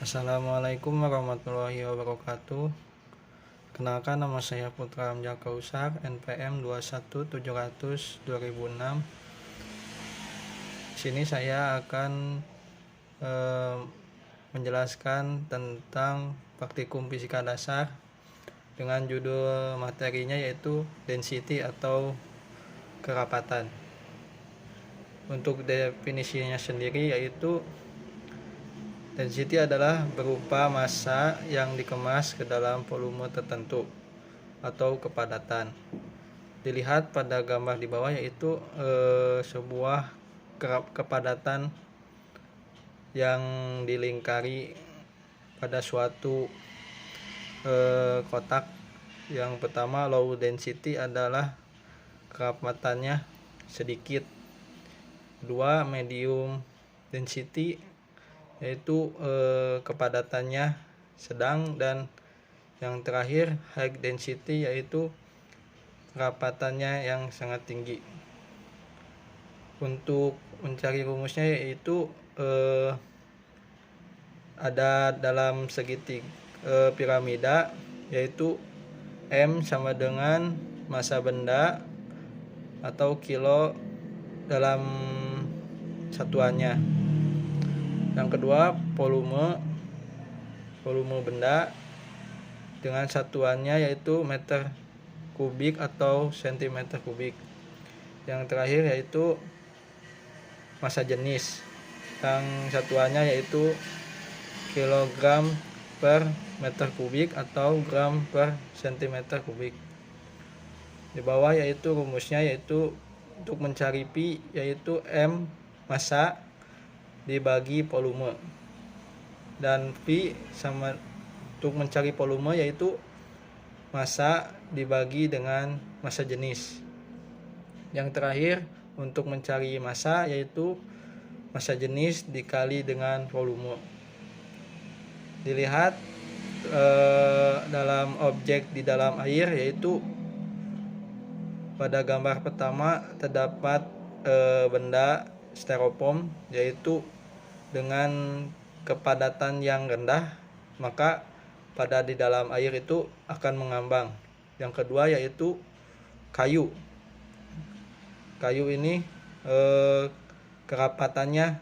Assalamualaikum warahmatullahi wabarakatuh. Kenalkan, nama saya Putra Hamzah Kausar, NPM 21700-2006. Di sini saya akan menjelaskan tentang praktikum fisika dasar dengan judul materinya yaitu density atau kerapatan. Untuk definisinya sendiri yaitu density adalah berupa massa yang dikemas ke dalam volume tertentu atau kepadatan. Dilihat pada gambar di bawah yaitu sebuah kepadatan yang dilingkari pada suatu kotak. Yang pertama, low density adalah kerapatannya sedikit. Kedua, medium density yaitu kepadatannya sedang, dan yang terakhir high density yaitu kerapatannya yang sangat tinggi. Untuk mencari rumusnya yaitu ada dalam segitiga piramida, yaitu M sama dengan massa benda atau kilo dalam satuannya. Yang kedua, volume benda dengan satuannya yaitu meter kubik atau sentimeter kubik. Yang terakhir yaitu massa jenis, yang satuannya yaitu kilogram per meter kubik atau gram per sentimeter kubik. Di bawah yaitu rumusnya, yaitu untuk mencari Pi yaitu M massa dibagi volume, dan Pi sama untuk mencari volume yaitu massa dibagi dengan massa jenis. Yang terakhir untuk mencari massa yaitu massa jenis dikali dengan volume. Dilihat dalam objek di dalam air, yaitu pada gambar pertama terdapat benda styrofoam yaitu dengan kepadatan yang rendah, maka pada di dalam air itu akan mengambang. Yang kedua yaitu kayu ini kerapatannya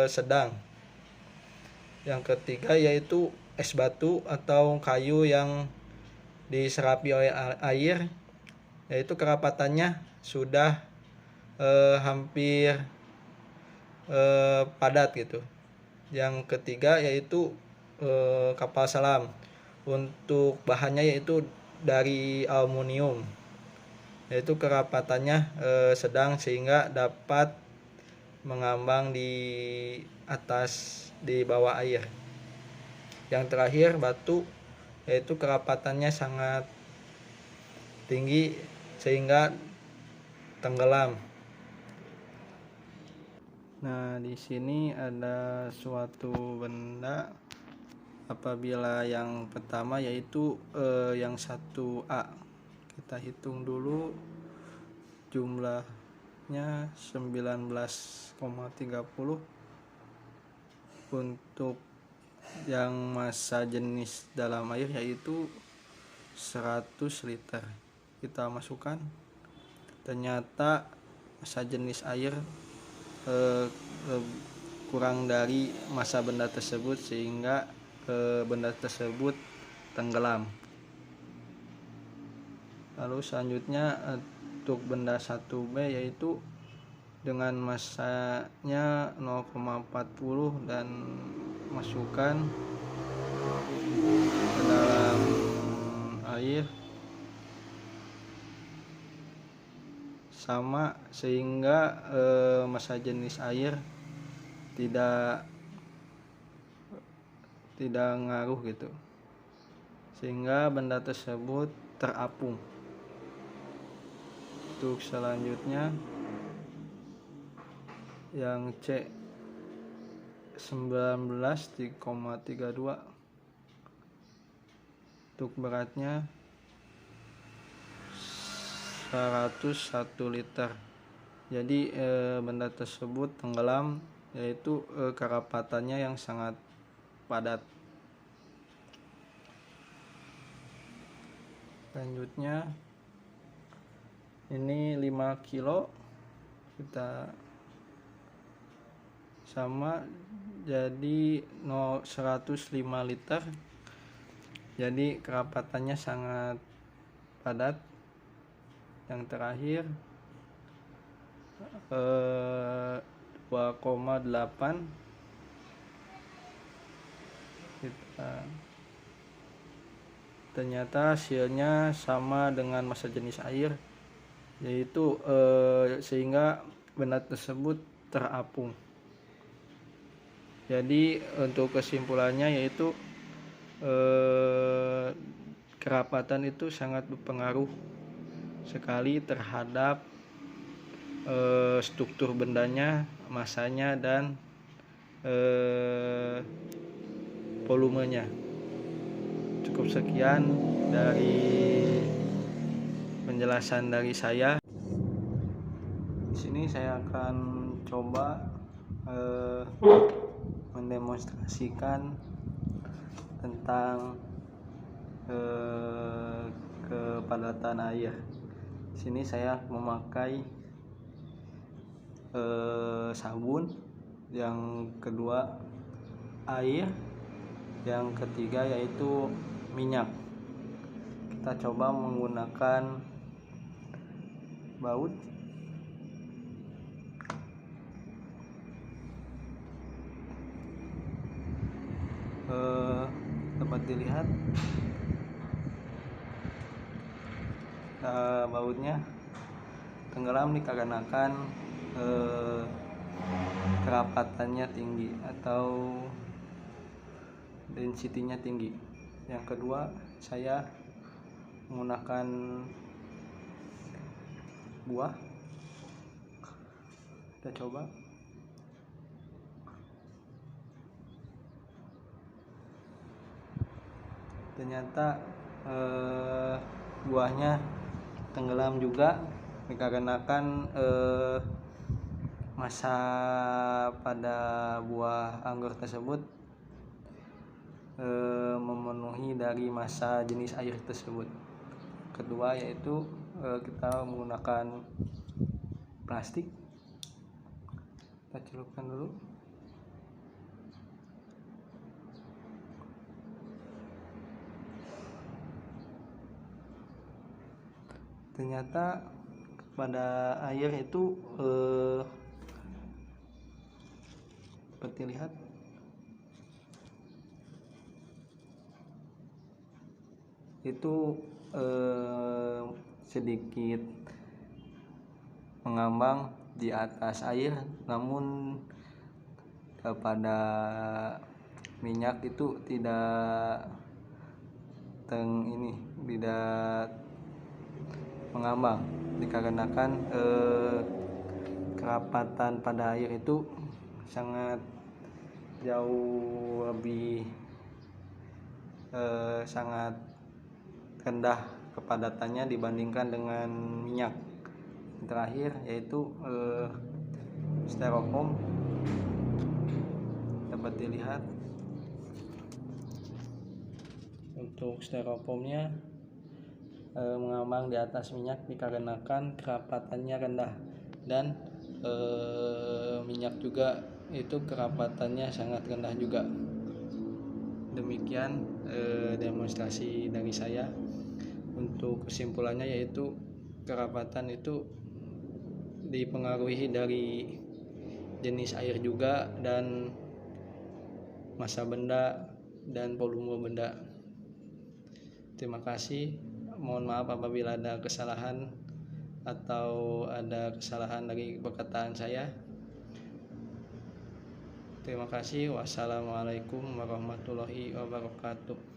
sedang. Yang ketiga yaitu es batu atau kayu yang diserapi oleh air, yaitu kerapatannya sudah hampir padat gitu. Yang ketiga yaitu kapal selam, untuk bahannya yaitu dari aluminium, yaitu kerapatannya sedang sehingga dapat mengambang di atas di bawah air. Yang terakhir batu, yaitu kerapatannya sangat tinggi sehingga tenggelam. Nah, di sini ada suatu benda. Apabila yang pertama yaitu yang 1A, kita hitung dulu jumlahnya 19,30. Untuk yang massa jenis dalam air yaitu 100 liter. Kita masukkan, ternyata massa jenis air kurang dari massa benda tersebut sehingga benda tersebut tenggelam. Lalu selanjutnya untuk benda 1B yaitu dengan massanya 0,40 dan masukkan ke dalam air sama sehingga massa jenis air tidak ngaruh gitu, sehingga benda tersebut terapung. Untuk selanjutnya yang C 19,32, untuk beratnya 101 liter. Jadi benda tersebut tenggelam, yaitu kerapatannya yang sangat padat. Selanjutnya ini 5 kilo kita sama jadi 105 liter, jadi kerapatannya sangat padat. Yang terakhir 2,8 ternyata hasilnya sama dengan massa jenis air, yaitu sehingga benda tersebut terapung. Jadi untuk kesimpulannya yaitu kerapatan itu sangat berpengaruh sekali terhadap struktur bendanya, masanya, dan volumenya. Cukup sekian dari penjelasan dari saya. Di sini saya akan coba mendemonstrasikan tentang kepadatan air. Di sini saya memakai sabun, yang kedua air, yang ketiga yaitu minyak. Kita coba menggunakan baut. Dapat dilihat bautnya tenggelam dikarenakan kerapatannya tinggi atau density-nya tinggi. Yang kedua, saya menggunakan buah. Kita coba. Ternyata buahnya tenggelam juga dikarenakan massa pada buah anggur tersebut memenuhi dari massa jenis air tersebut. Kedua yaitu kita menggunakan plastik. Kita celupkan dulu. Ternyata pada air itu seperti lihat itu sedikit mengambang di atas air, namun pada minyak itu tidak tidak mengambang dikarenakan kerapatan pada air itu sangat jauh lebih sangat rendah kepadatannya dibandingkan dengan minyak. Yang terakhir yaitu styrofoam. Dapat dilihat untuk styrofoamnya mengambang di atas minyak dikarenakan kerapatannya rendah, dan minyak juga itu kerapatannya sangat rendah juga. Demikian demonstrasi dari saya. Untuk kesimpulannya yaitu kerapatan itu dipengaruhi dari jenis air juga, dan massa benda dan volume benda. Terima kasih. Mohon maaf apabila ada kesalahan atau ada kesalahan dari perkataan saya. Terima kasih. Wassalamualaikum warahmatullahi wabarakatuh.